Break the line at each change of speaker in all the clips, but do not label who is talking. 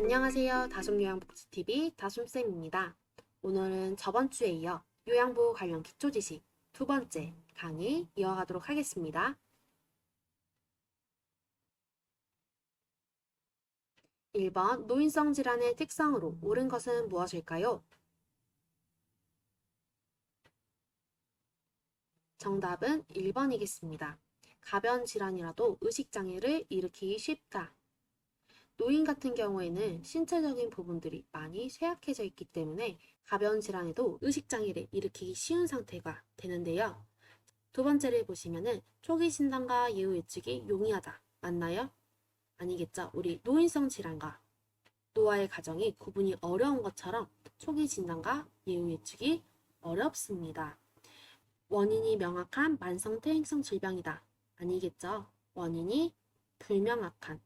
안녕하세요. 다솜요양복지TV 다솜쌤입니다. 오늘은 저번 주에 이어 요양보 관련 기초지식 두 번째 강의 이어가도록 하겠습니다. 1번 노인성 질환의 특성으로 옳은 것은 무엇일까요? 정답은 1번이겠습니다. 가변 질환이라도 의식장애를 일으키기 쉽다. 노인 같은 경우에는 신체적인 부분들이 많이 쇠약해져 있기 때문에 가변 질환에도 의식장애를 일으키기 쉬운 상태가 되는데요. 두 번째를 보시면은 초기 진단과 예후 예측이 용이하다. 맞나요? 아니겠죠. 우리 노인성 질환과 노화의 과정이 구분이 어려운 것처럼 초기 진단과 예후 예측이 어렵습니다. 원인이 명확한 만성 퇴행성 질병이다. 아니겠죠. 원인이 불명확한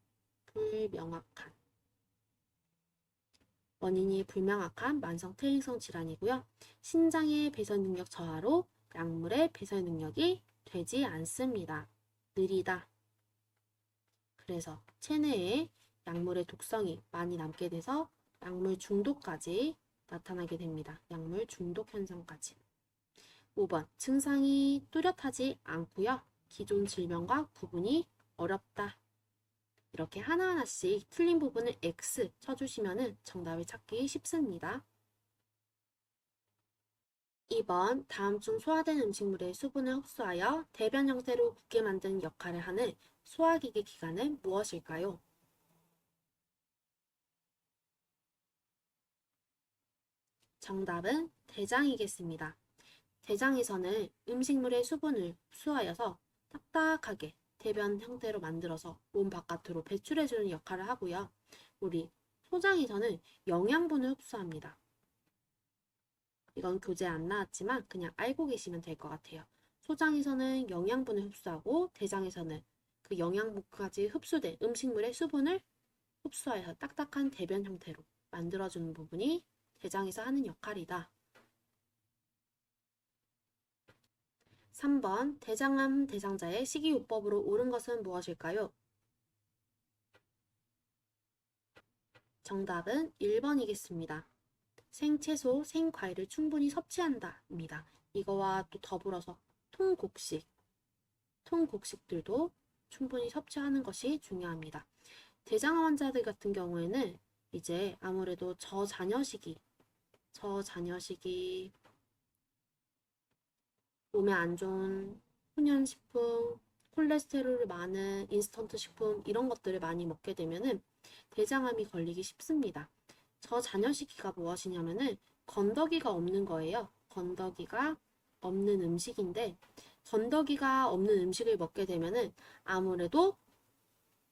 원인이 불명확한 만성 퇴행성 질환이고요. 신장의 배설 능력 저하로 약물의 배설 능력이 되지 않습니다. 느리다. 그래서 체내에 약물의 독성이 많이 남게 돼서 약물 중독까지 나타나게 됩니다. 약물 중독 현상까지. 5번 증상이 뚜렷하지 않고요. 기존 질병과 구분이 어렵다. 이렇게 하나하나씩 틀린 부분을 X 쳐주시면 정답을 찾기 쉽습니다. 2번 다음 중 소화된 음식물의 수분을 흡수하여 대변 형태로 굳게 만드는 역할을 하는 소화기계 기관은 무엇일까요? 정답은 대장이겠습니다. 대장에서는 음식물의 수분을 흡수하여서 딱딱하게 대변 형태로 만들어서 몸 바깥으로 배출해주는 역할을 하고요. 우리 소장에서는 영양분을 흡수합니다. 이건 교재 안 나왔지만 그냥 알고 계시면 될 것 같아요. 소장에서는 영양분을 흡수하고 대장에서는 그 영양분까지 흡수된 음식물의 수분을 흡수하여서 딱딱한 대변 형태로 만들어주는 부분이 대장에서 하는 역할이다. 3번 대장암 대상자의 식이요법으로 옳은 것은 무엇일까요? 정답은 1번이겠습니다. 생채소, 생과일을 충분히 섭취한다 입니다. 이거와 또 더불어서 통곡식들도 충분히 섭취하는 것이 중요합니다. 대장암 환자들 같은 경우에는 이제 아무래도 저자녀식이 몸에 안 좋은 훈연식품, 콜레스테롤이 많은 인스턴트 식품 이런 것들을 많이 먹게 되면은 대장암이 걸리기 쉽습니다. 저자녀시기가 무엇이냐면은 건더기가 없는 거예요. 건더기가 없는 음식인데 건더기가 없는 음식을 먹게 되면은 아무래도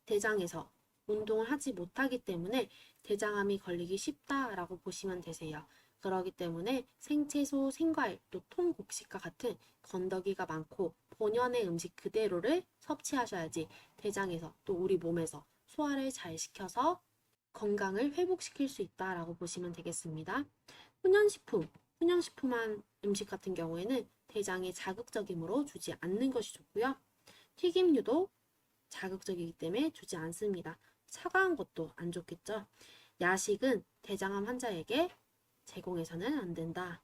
대장에서 운동을 하지 못하기 때문에 대장암이 걸리기 쉽다라고 보시면 되세요. 그러기 때문에 생채소, 생과일, 또 통곡식과 같은 건더기가 많고 본연의 음식 그대로를 섭취하셔야지 대장에서 또 우리 몸에서 소화를 잘 시켜서 건강을 회복시킬 수 있다라고 보시면 되겠습니다. 훈연식품한 음식 같은 경우에는 대장에 자극적이므로 주지 않는 것이 좋고요. 튀김류도 자극적이기 때문에 주지 않습니다. 차가운 것도 안 좋겠죠. 야식은 대장암 환자에게 제공해서는 안 된다.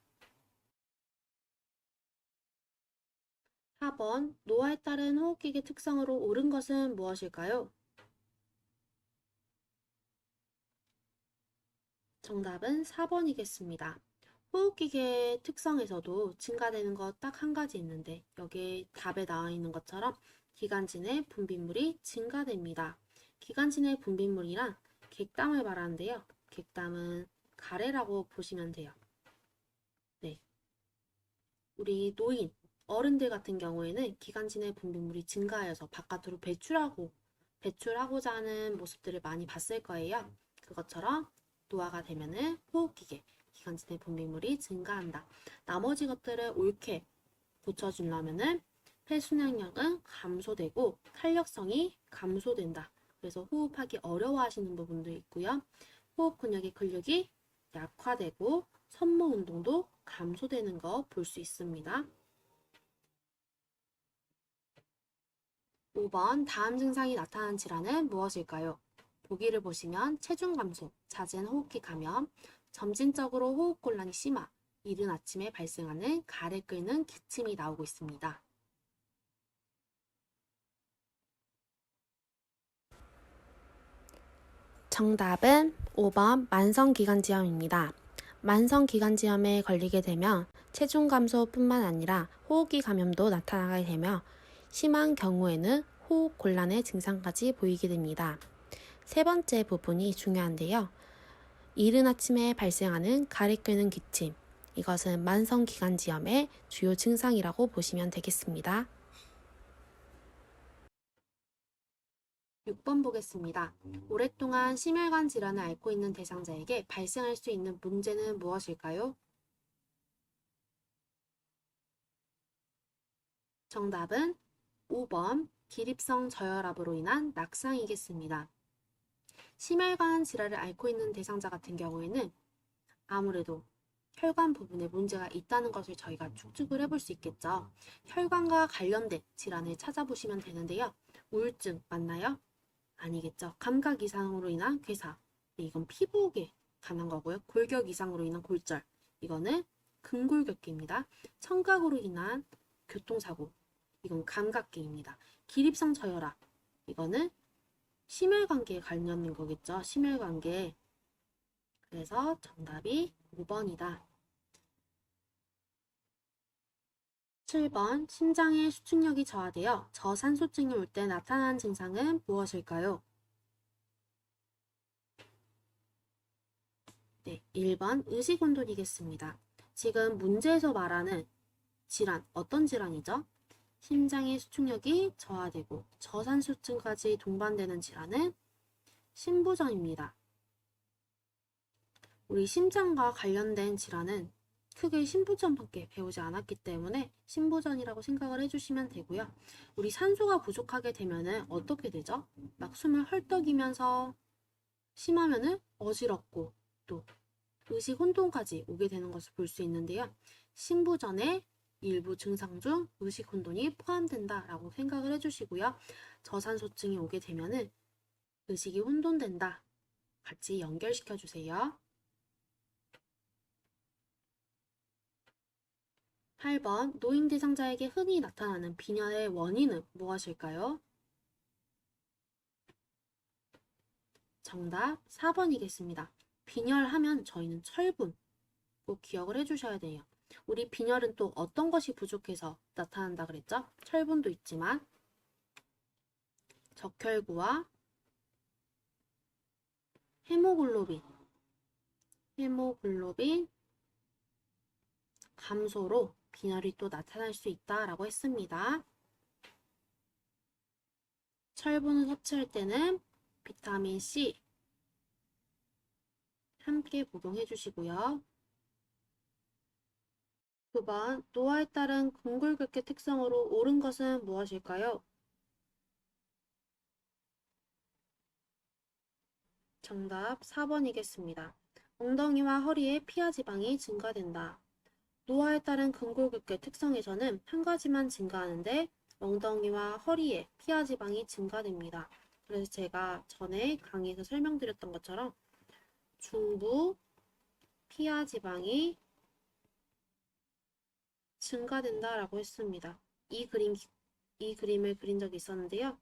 4번 노화에 따른 호흡기계 특성으로 옳은 것은 무엇일까요? 정답은 4번이겠습니다. 호흡기계 특성에서도 증가되는 것 딱 한 가지 있는데 여기에 답에 나와 있는 것처럼 기관지 내 분비물이 증가됩니다. 기관지 내 분비물이란 객담을 말하는데요. 객담은 가래라고 보시면 돼요. 네, 우리 노인, 어른들 같은 경우에는 기관지 내 분비물이 증가하여서 바깥으로 배출하고자 하는 모습들을 많이 봤을 거예요. 그것처럼 노화가 되면은 호흡기계, 기관지 내 분비물이 증가한다. 나머지 것들을 옳게 고쳐주려면은 폐순환력은 감소되고 탄력성이 감소된다. 그래서 호흡하기 어려워하시는 부분도 있고요. 호흡 근육의 근력이 약화되고 섬모 운동도 감소되는 거 볼 수 있습니다. 5번 다음 증상이 나타난 질환은 무엇일까요? 보기를 보시면 체중 감소, 잦은 호흡기 감염, 점진적으로 호흡곤란이 심화, 이른 아침에 발생하는 가래 끓는 기침이 나오고 있습니다. 정답은 5번 만성기관지염입니다. 만성기관지염에 걸리게 되면 체중 감소뿐만 아니라 호흡기 감염도 나타나게 되며 심한 경우에는 호흡 곤란의 증상까지 보이게 됩니다. 세 번째 부분이 중요한데요. 이른 아침에 발생하는 가래 끓는 기침, 이것은 만성기관지염의 주요 증상이라고 보시면 되겠습니다. 6번 보겠습니다. 오랫동안 심혈관 질환을 앓고 있는 대상자에게 발생할 수 있는 문제는 무엇일까요? 정답은 5번 기립성 저혈압으로 인한 낙상이겠습니다. 심혈관 질환을 앓고 있는 대상자 같은 경우에는 아무래도 혈관 부분에 문제가 있다는 것을 저희가 추측을 해볼 수 있겠죠. 혈관과 관련된 질환을 찾아보시면 되는데요. 우울증 맞나요? 아니겠죠. 감각 이상으로 인한 괴사. 이건 피부에 관한 거고요. 골격 이상으로 인한 골절. 이거는 근골격계입니다. 청각으로 인한 교통사고. 이건 감각계입니다. 기립성 저혈압. 이거는 심혈관계에 관련된 거겠죠. 심혈관계. 그래서 정답이 5번이다. 7번 심장의 수축력이 저하되어 저산소증이 올 때 나타나는 증상은 무엇일까요? 네, 1번 의식혼돈이겠습니다. 지금 문제에서 말하는 질환, 어떤 질환이죠? 심장의 수축력이 저하되고 저산소증까지 동반되는 질환은 심부전입니다. 우리 심장과 관련된 질환은 크게 심부전밖에 배우지 않았기 때문에 심부전이라고 생각을 해주시면 되고요. 우리 산소가 부족하게 되면은 어떻게 되죠? 막 숨을 헐떡이면서 심하면은 어지럽고 또 의식 혼돈까지 오게 되는 것을 볼 수 있는데요. 심부전의 일부 증상 중 의식 혼돈이 포함된다라고 생각을 해주시고요. 저산소증이 오게 되면은 의식이 혼돈된다. 같이 연결시켜 주세요. 8번 노인 대상자에게 흔히 나타나는 빈혈의 원인은 무엇일까요? 정답 4번이겠습니다. 빈혈하면 저희는 철분 꼭 기억을 해주셔야 돼요. 우리 빈혈은 또 어떤 것이 부족해서 나타난다 그랬죠? 철분도 있지만 적혈구와 헤모글로빈 감소로 빈혈이 또 나타날 수 있다라고 했습니다. 철분을 섭취할 때는 비타민 C 함께 복용해 주시고요. 9번 노화에 따른 근골격계 특성으로 옳은 것은 무엇일까요? 정답 4번이겠습니다. 엉덩이와 허리에 피하 지방이 증가된다. 노화에 따른 근골격계 특성에서는 한 가지만 증가하는데 엉덩이와 허리에 피하 지방이 증가됩니다. 그래서 제가 전에 강의에서 설명드렸던 것처럼 중부 피하 지방이 증가된다라고 했습니다. 이 그림을 그린 적이 있었는데요.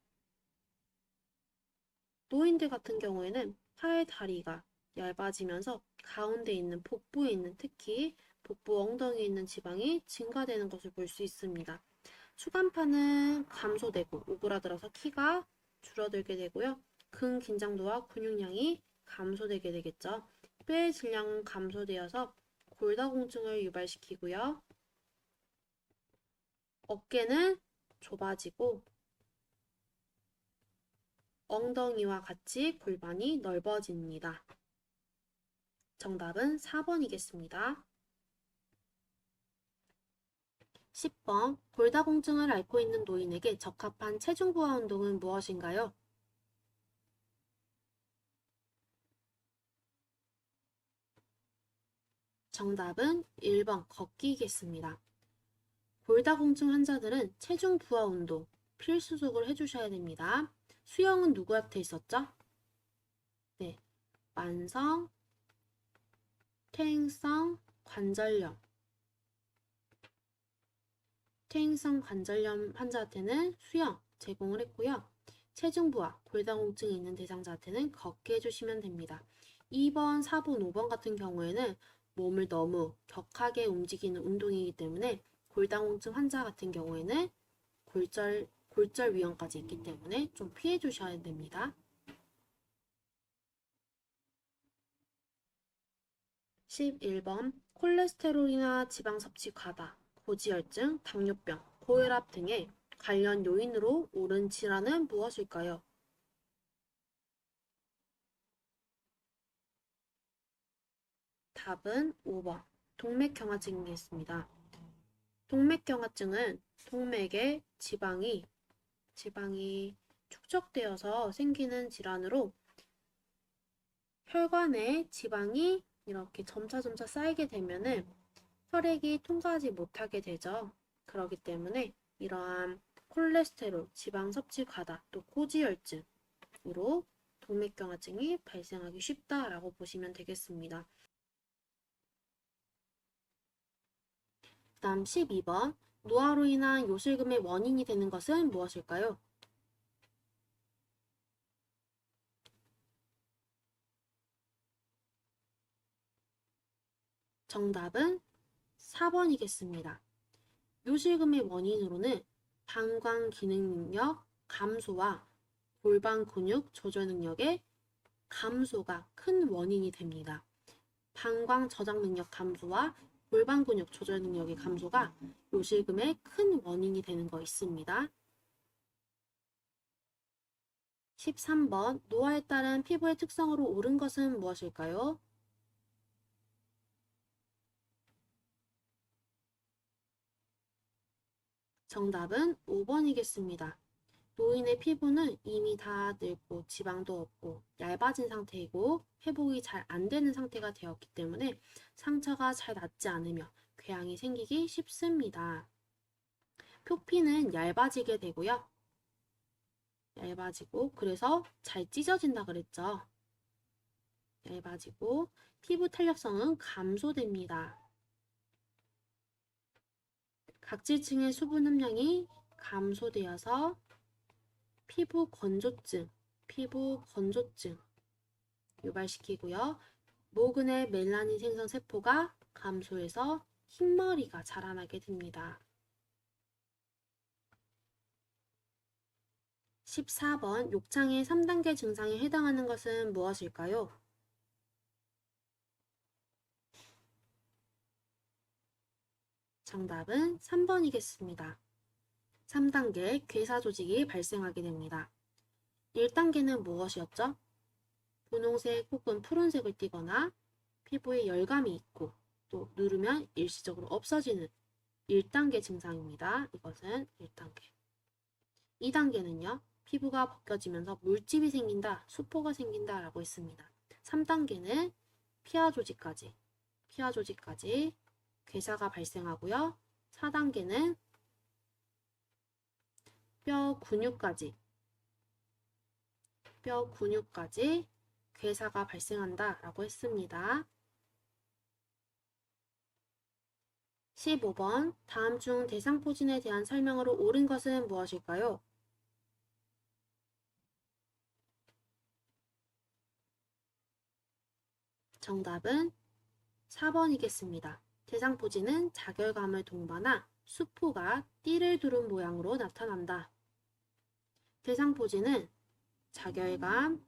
노인들 같은 경우에는 팔, 다리가 얇아지면서 가운데 있는 복부에 있는 특히 복부 엉덩이에 있는 지방이 증가되는 것을 볼 수 있습니다. 추간판은 감소되고 오그라들어서 키가 줄어들게 되고요. 근긴장도와 근육량이 감소되게 되겠죠. 뼈의 질량은 감소되어서 골다공증을 유발시키고요. 어깨는 좁아지고 엉덩이와 같이 골반이 넓어집니다. 정답은 4번이겠습니다. 10번 골다공증을 앓고 있는 노인에게 적합한 체중 부하 운동은 무엇인가요? 정답은 1번 걷기겠습니다. 골다공증 환자들은 체중 부하 운동 필수적으로 해주셔야 됩니다. 수영은 누구한테 있었죠? 만성 퇴행성 관절염. 퇴행성 관절염 환자한테는 수영 제공을 했고요. 체중 부하, 골다공증이 있는 대상자한테는 걷게 해주시면 됩니다. 2번, 4번, 5번 같은 경우에는 몸을 너무 격하게 움직이는 운동이기 때문에 골다공증 환자 같은 경우에는 골절 위험까지 있기 때문에 좀 피해 주셔야 됩니다. 11번 콜레스테롤이나 지방 섭취 과다, 고지혈증, 당뇨병, 고혈압 등의 관련 요인으로 오른 질환은 무엇일까요? 답은 5번 동맥경화증이겠습니다. 동맥경화증은 동맥에 지방이 축적되어서 생기는 질환으로 혈관에 지방이 이렇게 점차 쌓이게 되면은 혈액이 통과하지 못하게 되죠. 그렇기 때문에 이러한 콜레스테롤, 지방 섭취 과다, 또 고지혈증으로 동맥경화증이 발생하기 쉽다라고 보시면 되겠습니다. 다음 12번 노화로 인한 요실금의 원인이 되는 것은 무엇일까요? 정답은 4번이겠습니다. 요실금의 원인으로는 방광 기능 능력 감소와 골반 근육 조절 능력의 감소가 큰 원인이 됩니다. 방광 저장 능력 감소와 골반 근육 조절 능력의 감소가 요실금의 큰 원인이 되는 거 있습니다. 13번 노화에 따른 피부의 특성으로 옳은 것은 무엇일까요? 정답은 5번이겠습니다. 노인의 피부는 이미 다 늙고 지방도 없고 얇아진 상태이고 회복이 잘 안 되는 상태가 되었기 때문에 상처가 잘 낫지 않으며 궤양이 생기기 쉽습니다. 표피는 얇아지게 되고요. 얇아지고 그래서 잘 찢어진다 그랬죠. 얇아지고 피부 탄력성은 감소됩니다. 각질층의 수분 함량이 감소되어서 피부 건조증 유발시키고요. 모근의 멜라닌 생성 세포가 감소해서 흰머리가 자라나게 됩니다. 14번 욕창의 3단계 증상에 해당하는 것은 무엇일까요? 정답은 3번이겠습니다. 3단계 괴사 조직이 발생하게 됩니다. 1단계는 무엇이었죠? 분홍색 혹은 푸른색을 띠거나 피부에 열감이 있고 또 누르면 일시적으로 없어지는 1단계 증상입니다. 이것은 1단계. 2단계는요. 피부가 벗겨지면서 물집이 생긴다, 수포가 생긴다 라고 했습니다. 3단계는 피하 조직까지 괴사가 발생하고요. 4단계는 뼈 근육까지 괴사가 발생한다 라고 했습니다. 15번 다음 중 대상포진에 대한 설명으로 옳은 것은 무엇일까요? 정답은 4번이겠습니다. 대상포진은 자결감을 동반한 수포가 띠를 두른 모양으로 나타난다. 대상포진은 자결감,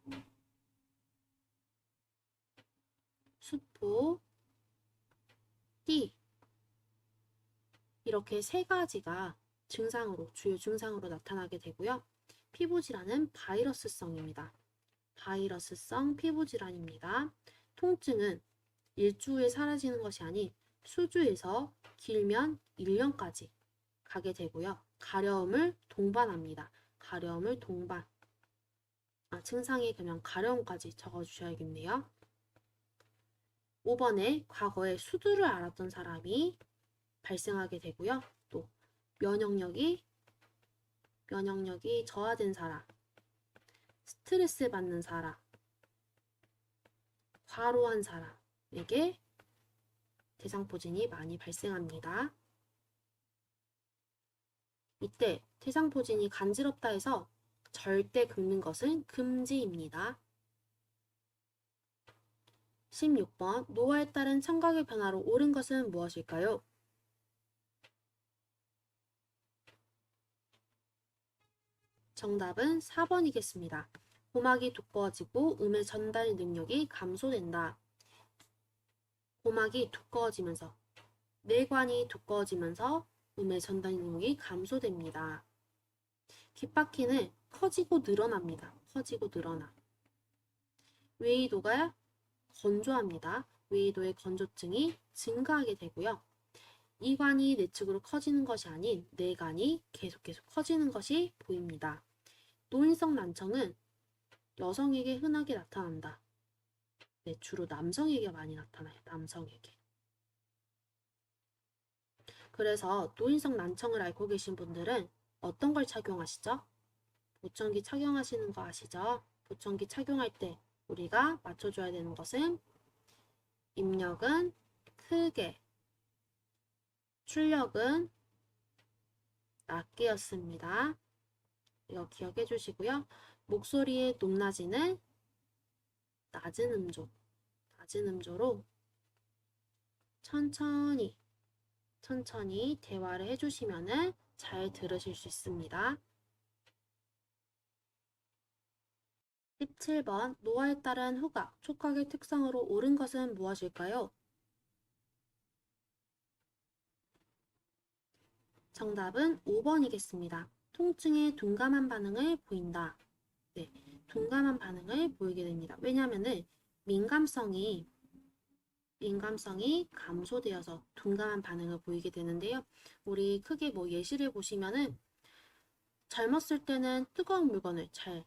수포, 띠 이렇게 세 가지가 주요 증상으로 나타나게 되고요. 피부질환은 바이러스성입니다. 바이러스성 피부질환입니다. 통증은 일주 후에 사라지는 것이 아닌 수주에서 길면 1년까지 가게 되고요. 가려움을 동반합니다. 가려움을 동반. 증상이 그러면 가려움까지 적어주셔야겠네요. 5번에 과거에 수두를 앓았던 사람이 발생하게 되고요. 또 면역력이 저하된 사람, 스트레스 받는 사람, 과로한 사람에게 대상포진이 많이 발생합니다. 이때 대상포진이 간지럽다 해서 절대 긁는 것은 금지입니다. 16번 노화에 따른 청각의 변화로 옳은 것은 무엇일까요? 정답은 4번이겠습니다. 고막이 두꺼워지고 음의 전달 능력이 감소된다. 고막이 두꺼워지면서 뇌관이 두꺼워지면서 음의 전달 능력이 감소됩니다. 귓바퀴는 커지고 늘어납니다. 커지고 늘어나. 외이도가 건조합니다. 외이도의 건조증이 증가하게 되고요. 이관이 내측으로 커지는 것이 아닌 뇌관이 계속 커지는 것이 보입니다. 노인성 난청은 여성에게 흔하게 나타난다. 네, 주로 남성에게 많이 나타나요. 남성에게. 그래서 노인성 난청을 앓고 계신 분들은 어떤 걸 착용하시죠? 보청기 착용하시는 거 아시죠? 보청기 착용할 때 우리가 맞춰줘야 되는 것은 입력은 크게, 출력은 낮게였습니다. 이거 기억해 주시고요. 목소리의 높낮이는 낮은 음조로 천천히 대화를 해주시면 잘 들으실 수 있습니다. 17번 노화에 따른 후각, 촉각의 특성으로 옳은 것은 무엇일까요? 정답은 5번이겠습니다. 통증에 둔감한 반응을 보인다. 네, 둔감한 반응을 보이게 됩니다. 왜냐하면 민감성이 감소되어서 둔감한 반응을 보이게 되는데요. 우리 크게 예시를 보시면은 젊었을 때는 뜨거운 물건을 잘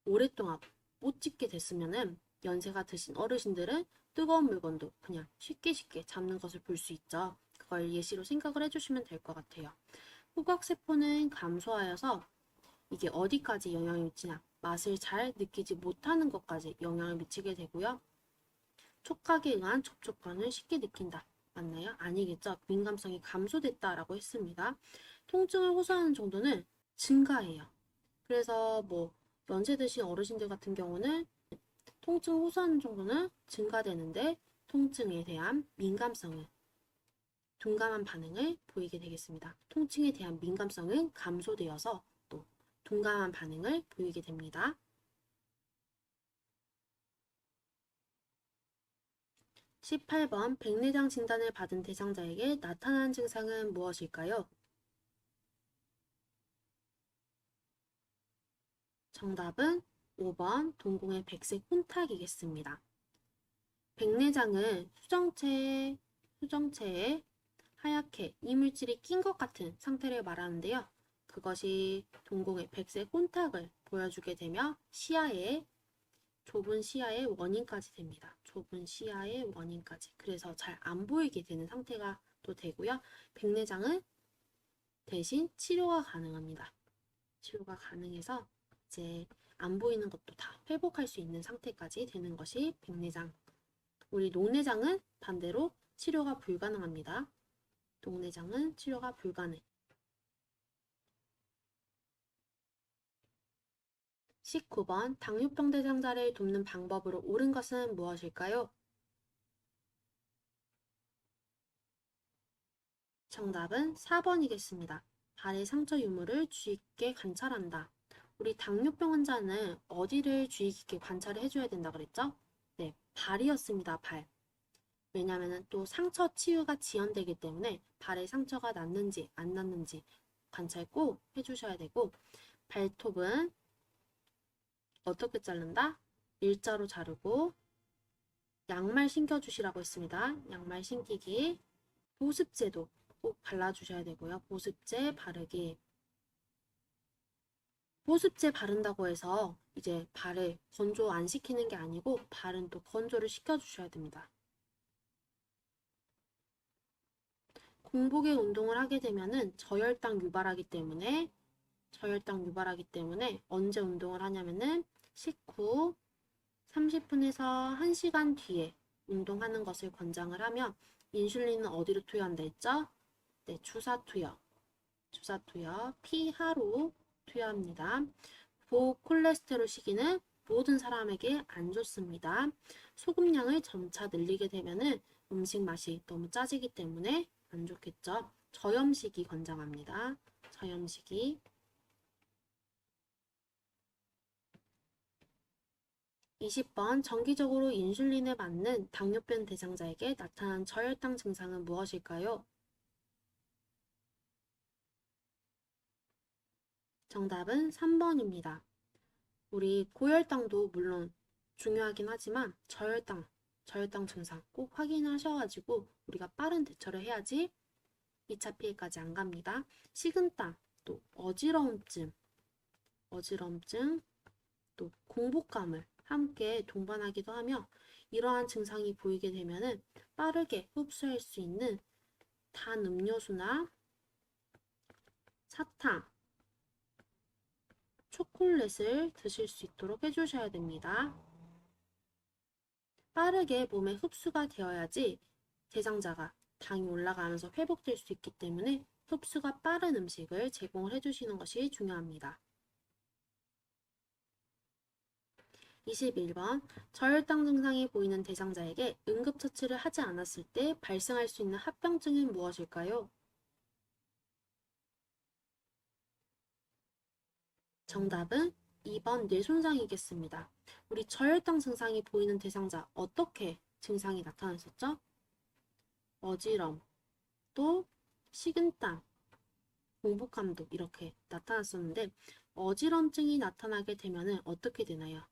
오랫동안 못 집게 됐으면은 연세가 드신 어르신들은 뜨거운 물건도 그냥 쉽게 잡는 것을 볼 수 있죠. 그걸 예시로 생각을 해주시면 될 것 같아요. 후각세포는 감소하여서 이게 어디까지 영향을 미치냐, 맛을 잘 느끼지 못하는 것까지 영향을 미치게 되고요. 촉각에 의한 접촉감을 쉽게 느낀다. 맞나요? 아니겠죠. 민감성이 감소됐다라고 했습니다. 통증을 호소하는 정도는 증가해요. 그래서 연세 드신 어르신들 같은 경우는 통증 호소하는 정도는 증가되는데 통증에 대한 민감성은 둔감한 반응을 보이게 되겠습니다. 통증에 대한 민감성은 감소되어서 또 둔감한 반응을 보이게 됩니다. 18번 백내장 진단을 받은 대상자에게 나타나는 증상은 무엇일까요? 정답은 5번 동공의 백색 혼탁이겠습니다. 백내장은 수정체에 하얗게 이물질이 낀 것 같은 상태를 말하는데요. 그것이 동공의 백색 혼탁을 보여주게 되며 좁은 시야의 원인까지 됩니다. 좁은 시야의 원인까지. 그래서 잘 안 보이게 되는 상태가 또 되고요. 백내장은 대신 치료가 가능합니다. 치료가 가능해서 이제 안 보이는 것도 다 회복할 수 있는 상태까지 되는 것이 백내장. 우리 녹내장은 반대로 치료가 불가능합니다. 녹내장은 치료가 불가능. 19번 당뇨병 대상자를 돕는 방법으로 옳은 것은 무엇일까요? 정답은 4번이겠습니다. 발의 상처 유무를 주의 깊게 관찰한다. 우리 당뇨병 환자는 어디를 주의 깊게 관찰을 해줘야 된다 그랬죠? 네, 발이었습니다. 발. 왜냐하면 또 상처 치유가 지연되기 때문에 발에 상처가 났는지 안 났는지 관찰 꼭 해주셔야 되고, 발톱은 어떻게 자른다? 일자로 자르고 양말 신겨주시라고 했습니다. 양말 신기기. 보습제도 꼭 발라주셔야 되고요. 보습제 바르기. 보습제 바른다고 해서 이제 발을 건조 안 시키는 게 아니고 발은 또 건조를 시켜주셔야 됩니다. 공복에 운동을 하게 되면은 저혈당 유발하기 때문에 언제 운동을 하냐면은 식후 30분에서 1시간 뒤에 운동하는 것을 권장을 하면 인슐린은 어디로 투여한다 했죠? 네, 주사 투여. 주사 투여, 피하로 투여합니다. 고콜레스테롤 시기는 모든 사람에게 안 좋습니다. 소금량을 점차 늘리게 되면은 음식 맛이 너무 짜지기 때문에 안 좋겠죠. 저염식이 권장합니다. 저염식이. 20번 정기적으로 인슐린을 맞는 당뇨병 대상자에게 나타난 저혈당 증상은 무엇일까요? 정답은 3번입니다. 우리 고혈당도 물론 중요하긴 하지만 저혈당 증상 꼭 확인하셔가지고 우리가 빠른 대처를 해야지 2차 피해까지 안 갑니다. 식은땀, 또 어지럼증, 또 공복감을 함께 동반하기도 하며 이러한 증상이 보이게 되면은 빠르게 흡수할 수 있는 단 음료수나 사탕, 초콜릿을 드실 수 있도록 해주셔야 됩니다. 빠르게 몸에 흡수가 되어야지 대장자가 당이 올라가면서 회복될 수 있기 때문에 흡수가 빠른 음식을 제공을 해주시는 것이 중요합니다. 21번 저혈당 증상이 보이는 대상자에게 응급처치를 하지 않았을 때 발생할 수 있는 합병증은 무엇일까요? 정답은 2번 뇌손상이겠습니다. 우리 저혈당 증상이 보이는 대상자 어떻게 증상이 나타났었죠? 어지럼, 또 식은땀, 공복감도 이렇게 나타났었는데 어지럼증이 나타나게 되면 어떻게 되나요?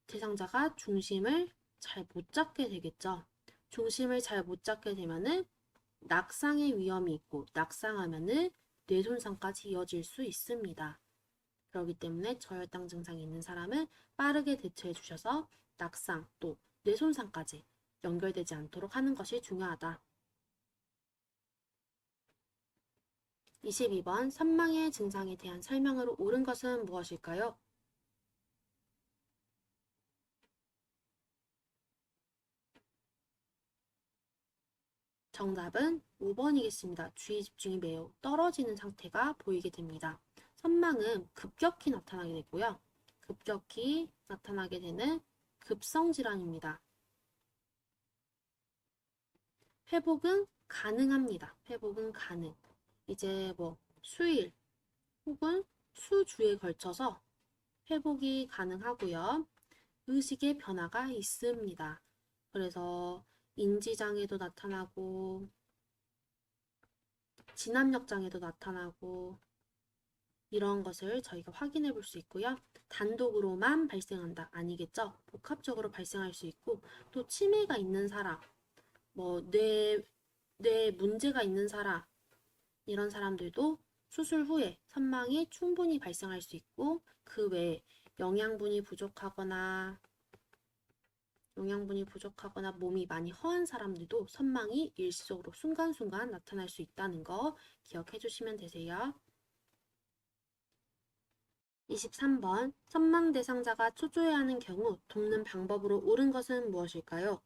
대상자가 중심을 잘 못 잡게 되겠죠. 중심을 잘 못 잡게 되면은 낙상의 위험이 있고 낙상하면은 뇌손상까지 이어질 수 있습니다. 그렇기 때문에 저혈당 증상이 있는 사람은 빠르게 대처해 주셔서 낙상 또 뇌손상까지 연결되지 않도록 하는 것이 중요하다. 22번 선망의 증상에 대한 설명으로 옳은 것은 무엇일까요? 정답은 5번이겠습니다. 주의 집중이 매우 떨어지는 상태가 보이게 됩니다. 선망은 급격히 나타나게 되고요. 급격히 나타나게 되는 급성질환입니다. 회복은 가능합니다. 회복은 가능. 이제 뭐 수일 혹은 수주에 걸쳐서 회복이 가능하고요. 의식의 변화가 있습니다. 그래서 인지장애도 나타나고 진압력장애도 나타나고 이런 것을 저희가 확인해 볼 수 있고요. 단독으로만 발생한다 아니겠죠? 복합적으로 발생할 수 있고 또 치매가 있는 사람, 뭐 뇌 문제가 있는 사람 이런 사람들도 수술 후에 선망이 충분히 발생할 수 있고 그 외에 영양분이 부족하거나 몸이 많이 허한 사람들도 선망이 일시적으로 순간순간 나타날 수 있다는 거 기억해 주시면 되세요. 23번 선망 대상자가 초조해하는 경우 돕는 방법으로 옳은 것은 무엇일까요?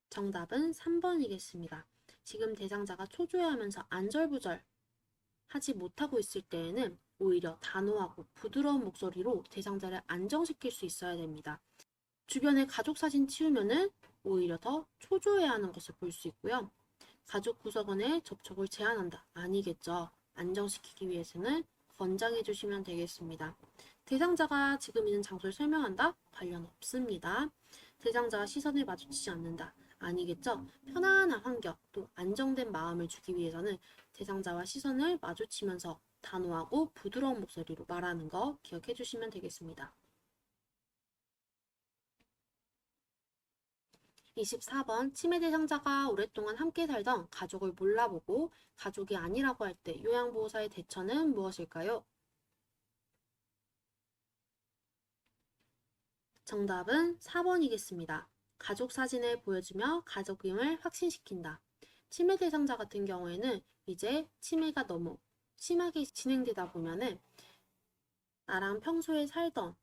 정답은 3번이겠습니다. 지금 대상자가 초조해하면서 안절부절 하지 못하고 있을 때에는 오히려 단호하고 부드러운 목소리로 대상자를 안정시킬 수 있어야 됩니다. 주변에 가족 사진 치우면은 오히려 더 초조해하는 것을 볼 수 있고요. 가족 구성원의 접촉을 제한한다. 아니겠죠. 안정시키기 위해서는 권장해 주시면 되겠습니다. 대상자가 지금 있는 장소를 설명한다? 관련 없습니다. 대상자와 시선을 마주치지 않는다. 아니겠죠. 편안한 환경, 또 안정된 마음을 주기 위해서는 대상자와 시선을 마주치면서 단호하고 부드러운 목소리로 말하는 거 기억해 주시면 되겠습니다. 24번 치매 대상자가 오랫동안 함께 살던 가족을 몰라보고 가족이 아니라고 할 때 요양보호사의 대처는 무엇일까요? 정답은 4번이겠습니다. 가족 사진을 보여주며 가족임을 확신시킨다. 치매 대상자 같은 경우에는 이제 치매가 너무 심하게 진행되다 보면은 나랑 평소에 살던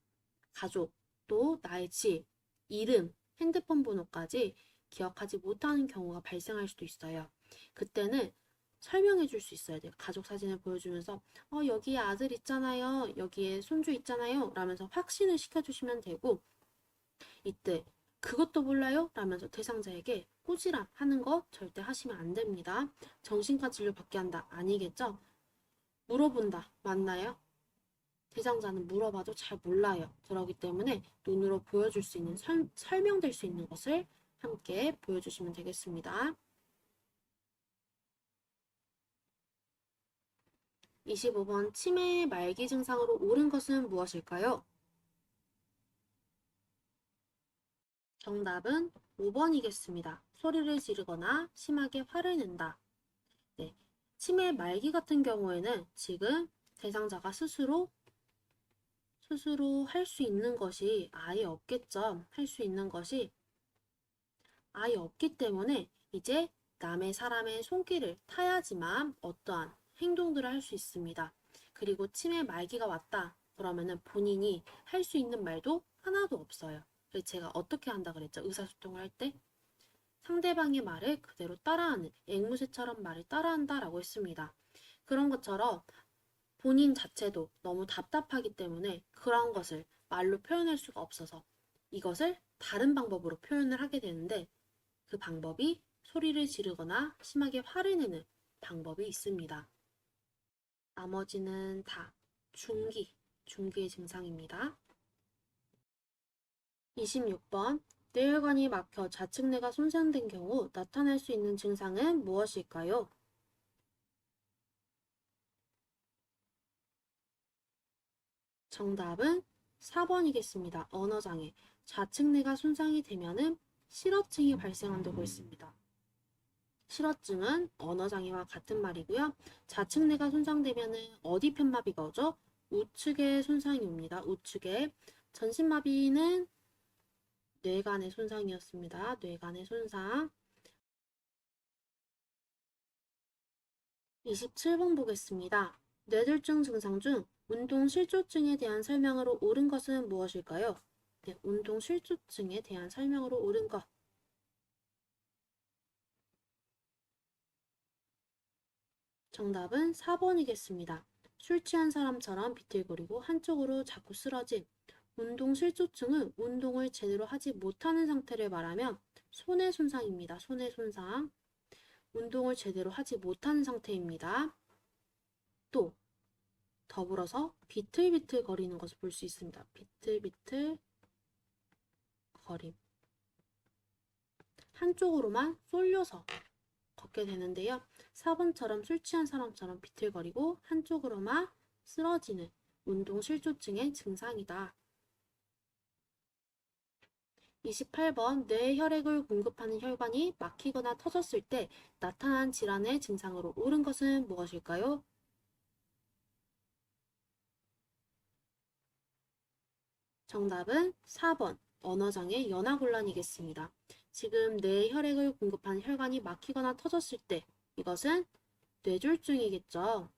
가족, 또 나의 집, 이름, 핸드폰 번호까지 기억하지 못하는 경우가 발생할 수도 있어요. 그때는 설명해 줄 수 있어야 돼요. 가족 사진을 보여주면서 여기에 아들 있잖아요. 여기에 손주 있잖아요. 라면서 확신을 시켜주시면 되고, 이때 그것도 몰라요? 라면서 대상자에게 꼬지람 하는 거 절대 하시면 안 됩니다. 정신과 진료 받게 한다. 아니겠죠? 물어본다. 맞나요? 대상자는 물어봐도 잘 몰라요. 그렇기 때문에 눈으로 보여줄 수 있는 설명될 수 있는 것을 함께 보여주시면 되겠습니다. 25번 치매의 말기 증상으로 옳은 것은 무엇일까요? 정답은 5번이겠습니다. 소리를 지르거나 심하게 화를 낸다. 네. 치매 말기 같은 경우에는 지금 대상자가 스스로 할 수 있는 것이 아예 없겠죠. 할 수 있는 것이 아예 없기 때문에 이제 남의 사람의 손길을 타야지만 어떠한 행동들을 할 수 있습니다. 그리고 치매 말기가 왔다. 그러면은 본인이 할 수 있는 말도 하나도 없어요. 그래서 제가 어떻게 한다 그랬죠? 의사소통을 할 때 상대방의 말을 그대로 따라하는 앵무새처럼 말을 따라한다라고 했습니다. 그런 것처럼 본인 자체도 너무 답답하기 때문에 그런 것을 말로 표현할 수가 없어서 이것을 다른 방법으로 표현을 하게 되는데 그 방법이 소리를 지르거나 심하게 화를 내는 방법이 있습니다. 나머지는 다 중기의 증상입니다. 26번 뇌혈관이 막혀 좌측뇌가 손상된 경우 나타날 수 있는 증상은 무엇일까요? 정답은 4번이겠습니다. 언어장애. 좌측뇌가 손상이 되면은 실어증이 발생한다고 했습니다. 실어증은 언어장애와 같은 말이고요. 좌측뇌가 손상되면은 어디 편마비가 오죠? 우측에 손상이 옵니다. 우측에. 전신마비는 뇌간의 손상이었습니다. 뇌간의 손상. 27번 보겠습니다. 뇌졸중 증상 중 운동실조증에 대한 설명으로 옳은 것은 무엇일까요? 네, 운동실조증에 대한 설명으로 옳은 것. 정답은 4번이겠습니다. 술 취한 사람처럼 비틀거리고 한쪽으로 자꾸 쓰러짐. 운동실조증은 운동을 제대로 하지 못하는 상태를 말하면 손의 손상입니다. 손의 손상. 운동을 제대로 하지 못하는 상태입니다. 또 더불어서 비틀비틀 거리는 것을 볼 수 있습니다. 비틀비틀 거림. 한쪽으로만 쏠려서 걷게 되는데요. 4번처럼 술 취한 사람처럼 비틀거리고 한쪽으로만 쓰러지는 운동실조증의 증상이다. 28번 뇌에 혈액을 공급하는 혈관이 막히거나 터졌을 때 나타난 질환의 증상으로 옳은 것은 무엇일까요? 정답은 4번 언어장애 연화곤란이겠습니다. 지금 뇌에 혈액을 공급하는 혈관이 막히거나 터졌을 때 이것은 뇌졸중이겠죠.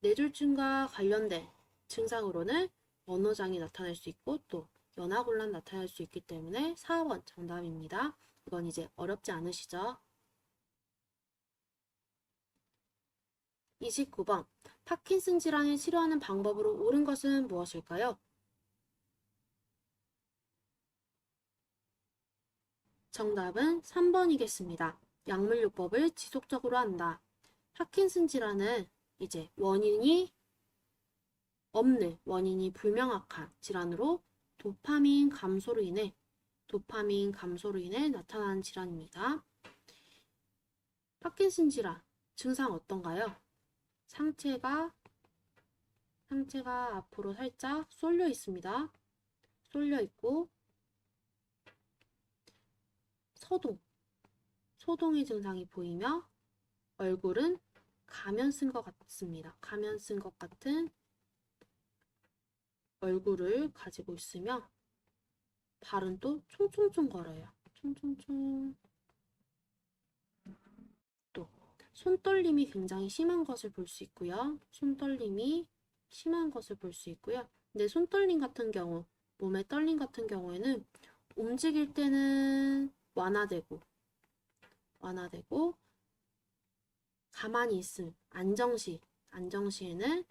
뇌졸중과 관련된 증상으로는 언어장애 나타날 수 있고 또 연화곤란 나타날 수 있기 때문에 4번 정답입니다. 이건 이제 어렵지 않으시죠? 29번 파킨슨 질환을 치료하는 방법으로 옳은 것은 무엇일까요? 정답은 3번이겠습니다. 약물요법을 지속적으로 한다. 파킨슨 질환은 이제 원인이 없는, 원인이 불명확한 질환으로 도파민 감소로 인해 나타나는 질환입니다. 파킨슨 질환 증상 어떤가요? 상체가 앞으로 살짝 쏠려 있습니다. 쏠려 있고 소동의 증상이 보이며 얼굴은 가면 쓴 것 같습니다. 가면 쓴 것 같은 얼굴을 가지고 있으며 발은 또 총총총 걸어요. 총총총. 또 손떨림이 굉장히 심한 것을 볼 수 있고요. 손떨림이 심한 것을 볼 수 있고요. 근데 손떨림 같은 경우, 몸의 떨림 같은 경우에는 움직일 때는 완화되고 가만히 있음, 안정시에는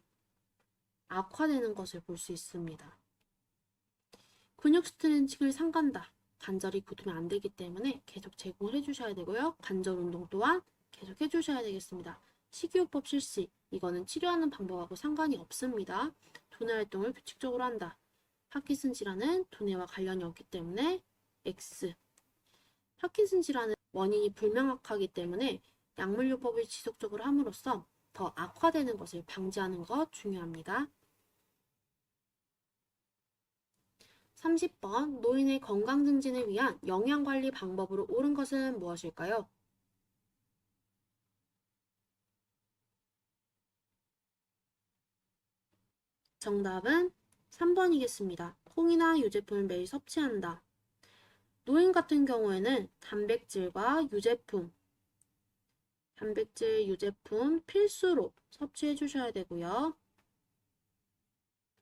악화되는 것을 볼 수 있습니다. 근육 스트레칭을 삼간다. 관절이 굳으면 안 되기 때문에 계속 제공을 해주셔야 되고요. 관절 운동 또한 계속 해주셔야 되겠습니다. 식이요법 실시, 이거는 치료하는 방법하고 상관이 없습니다. 두뇌 활동을 규칙적으로 한다. 파킨슨 질환은 두뇌와 관련이 없기 때문에 X. 파킨슨 질환은 원인이 불명확하기 때문에 약물요법을 지속적으로 함으로써 더 악화되는 것을 방지하는 것 중요합니다. 30번 노인의 건강 증진을 위한 영양관리 방법으로 옳은 것은 무엇일까요? 정답은 3번이겠습니다. 콩이나 유제품을 매일 섭취한다. 노인 같은 경우에는 단백질, 유제품 필수로 섭취해 주셔야 되고요.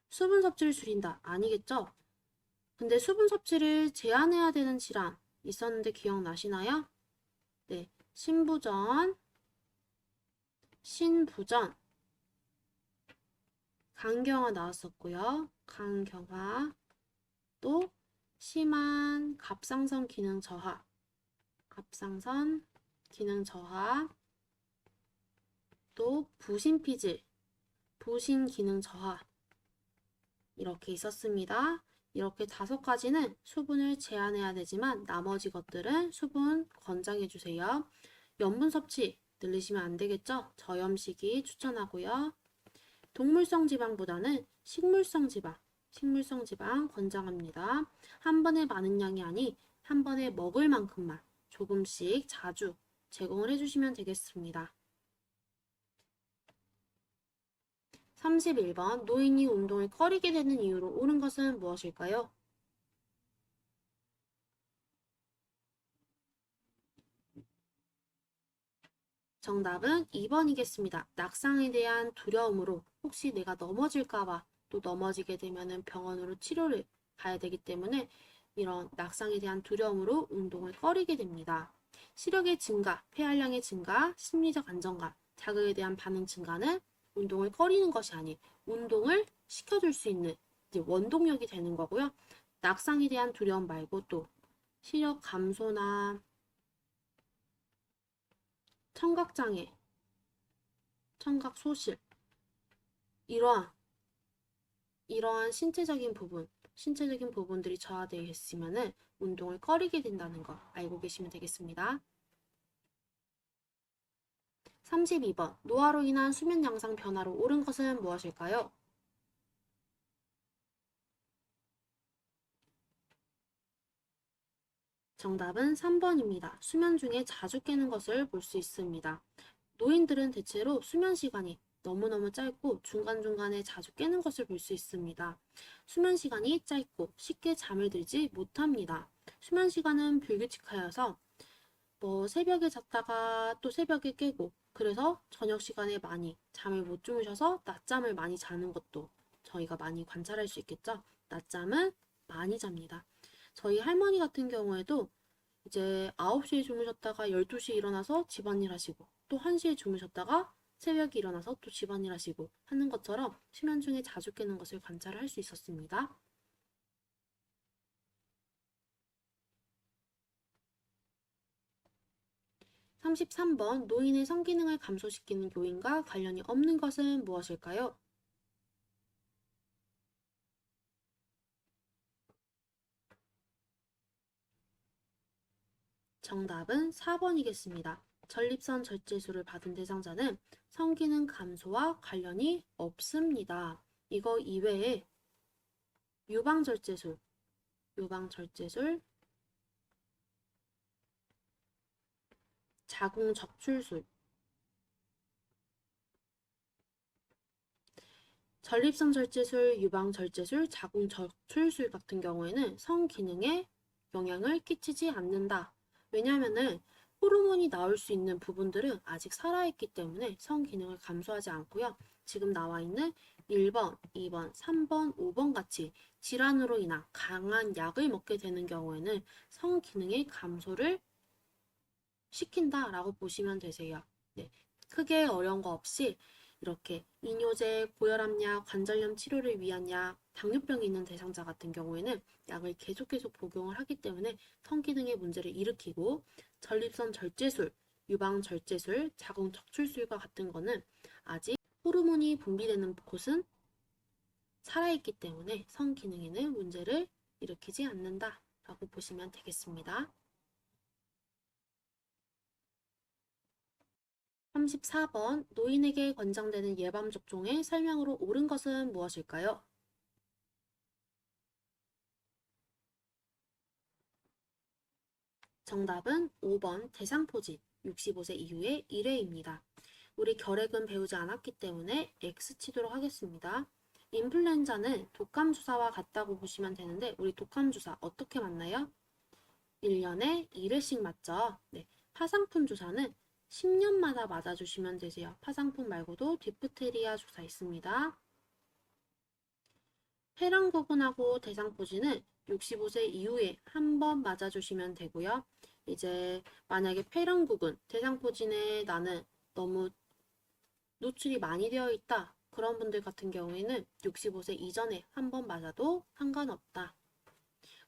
수분 섭취를 줄인다. 아니겠죠? 근데 수분 섭취를 제한해야 되는 질환 있었는데 기억나시나요? 네, 신부전, 간경화 나왔었고요. 간경화, 또 심한 갑상선 기능 저하, 또 부신 기능 저하 이렇게 있었습니다. 이렇게 5가지는 수분을 제한해야 되지만 나머지 것들은 수분 권장해 주세요. 염분 섭취 늘리시면 안 되겠죠? 저염식이 추천하고요. 동물성 지방보다는 식물성 지방 권장합니다. 한 번에 많은 양이 아니 한 번에 먹을 만큼만 조금씩 자주 제공을 해주시면 되겠습니다. 31번 노인이 운동을 꺼리게 되는 이유로 옳은 것은 무엇일까요? 정답은 2번이겠습니다. 낙상에 대한 두려움으로 혹시 내가 넘어질까봐 또 넘어지게 되면 병원으로 치료를 가야 되기 때문에 이런 낙상에 대한 두려움으로 운동을 꺼리게 됩니다. 시력의 증가, 폐활량의 증가, 심리적 안정감, 자극에 대한 반응 증가는 운동을 꺼리는 것이 아닌 운동을 시켜줄 수 있는 이제 원동력이 되는 거고요. 낙상에 대한 두려움 말고 또 시력 감소나 청각장애, 청각 소실 이러한 신체적인 부분들이 저하되어 있으면 운동을 꺼리게 된다는 거 알고 계시면 되겠습니다. 32번 노화로 인한 수면 양상 변화로 옳은 것은 무엇일까요? 정답은 3번입니다. 수면 중에 자주 깨는 것을 볼 수 있습니다. 노인들은 대체로 수면 시간이 너무너무 짧고 중간중간에 자주 깨는 것을 볼 수 있습니다. 수면 시간이 짧고 쉽게 잠을 들지 못합니다. 수면 시간은 불규칙하여서 새벽에 잤다가 또 새벽에 깨고 그래서 저녁 시간에 많이 잠을 못 주무셔서 낮잠을 많이 자는 것도 저희가 많이 관찰할 수 있겠죠. 낮잠은 많이 잡니다. 저희 할머니 같은 경우에도 이제 9시에 주무셨다가 12시에 일어나서 집안일 하시고 또 1시에 주무셨다가 새벽에 일어나서 또 집안일 하시고 하는 것처럼 수면 중에 자주 깨는 것을 관찰할 수 있었습니다. 33번 노인의 성기능을 감소시키는 요인과 관련이 없는 것은 무엇일까요? 정답은 4번이겠습니다. 전립선 절제술을 받은 대상자는 성기능 감소와 관련이 없습니다. 이거 이외에 유방절제술, 자궁적출술, 전립선 절제술, 유방절제술, 자궁적출술 같은 경우에는 성기능에 영향을 끼치지 않는다. 왜냐하면은 호르몬이 나올 수 있는 부분들은 아직 살아있기 때문에 성기능을 감소하지 않고요. 지금 나와 있는 1번, 2번, 3번, 5번 같이 질환으로 인한 강한 약을 먹게 되는 경우에는 성기능의 감소를 시킨다라고 보시면 되세요. 네, 크게 어려운 거 없이 이렇게 이뇨제, 고혈압약, 관절염 치료를 위한 약, 당뇨병이 있는 대상자 같은 경우에는 약을 계속 복용을 하기 때문에 성기능의 문제를 일으키고 전립선 절제술, 유방 절제술, 자궁 척출술과 같은 거는 아직 호르몬이 분비되는 곳은 살아있기 때문에 성기능에는 문제를 일으키지 않는다라고 보시면 되겠습니다. 34번 노인에게 권장되는 예방접종의 설명으로 옳은 것은 무엇일까요? 정답은 5번 대상포진 65세 이후의 1회입니다. 우리 결핵은 배우지 않았기 때문에 X 치도록 하겠습니다. 인플루엔자는 독감 주사와 같다고 보시면 되는데 우리 독감 주사 어떻게 맞나요? 1년에 1회씩 맞죠? 네. 파상풍 주사는 10년마다 맞아주시면 되세요. 파상풍 말고도 디프테리아 주사 있습니다. 폐렴구분하고 대상포진은 65세 이후에 한 번 맞아주시면 되고요. 이제 만약에 폐렴구군, 대상포진에 나는 너무 노출이 많이 되어 있다. 그런 분들 같은 경우에는 65세 이전에 한 번 맞아도 상관없다.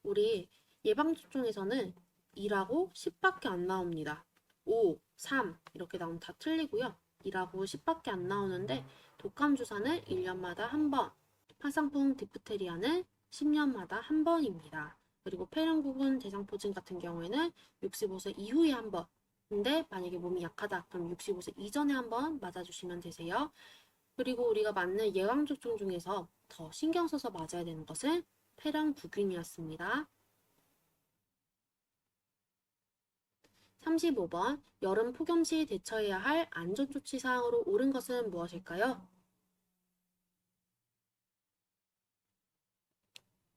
우리 예방접종에서는 2라고 10밖에 안 나옵니다. 5, 3 이렇게 나오면 다 틀리고요. 2라고 10밖에 안 나오는데 독감 주사는 1년마다 한 번, 파상풍 디프테리아는 10년마다 한 번입니다. 그리고 폐렴구군 대상포진 같은 경우에는 65세 이후에 한 번. 근데 만약에 몸이 약하다 그럼 65세 이전에 한 번 맞아주시면 되세요. 그리고 우리가 맞는 예방접종 중에서 더 신경 써서 맞아야 되는 것은 폐렴구균이었습니다. 35번 여름 폭염 시 대처해야 할 안전조치 사항으로 옳은 것은 무엇일까요?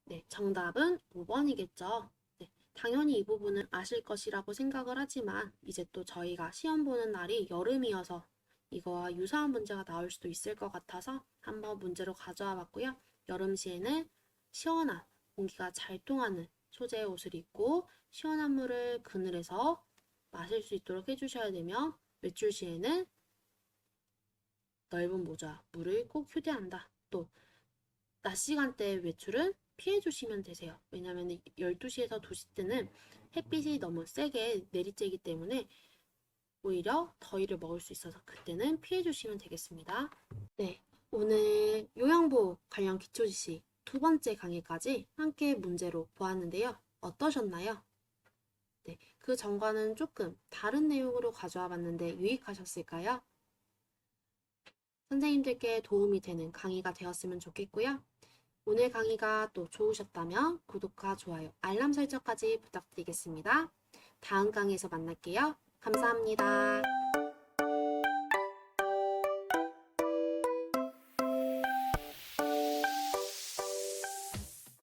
네, 정답은 5번이겠죠. 네, 당연히 이 부분은 아실 것이라고 생각을 하지만 이제 또 저희가 시험 보는 날이 여름이어서 이거와 유사한 문제가 나올 수도 있을 것 같아서 한번 문제로 가져와 봤고요. 여름 시에는 시원한 공기가 잘 통하는 소재의 옷을 입고 시원한 물을 그늘에서 마실 수 있도록 해주셔야 되며 외출 시에는 넓은 모자, 물을 꼭 휴대한다. 또 낮 시간대 외출은 피해 주시면 되세요. 왜냐하면 12시에서 2시 때는 햇빛이 너무 세게 내리쬐기 때문에 오히려 더위를 먹을 수 있어서 그때는 피해 주시면 되겠습니다. 네, 오늘 요양보호 관련 기초지식 두 번째 강의까지 함께 문제로 보았는데요. 어떠셨나요? 네, 그 전과는 조금 다른 내용으로 가져와 봤는데 유익하셨을까요? 선생님들께 도움이 되는 강의가 되었으면 좋겠고요. 오늘 강의가 또 좋으셨다면 구독과 좋아요, 알람 설정까지 부탁드리겠습니다. 다음 강의에서 만날게요. 감사합니다.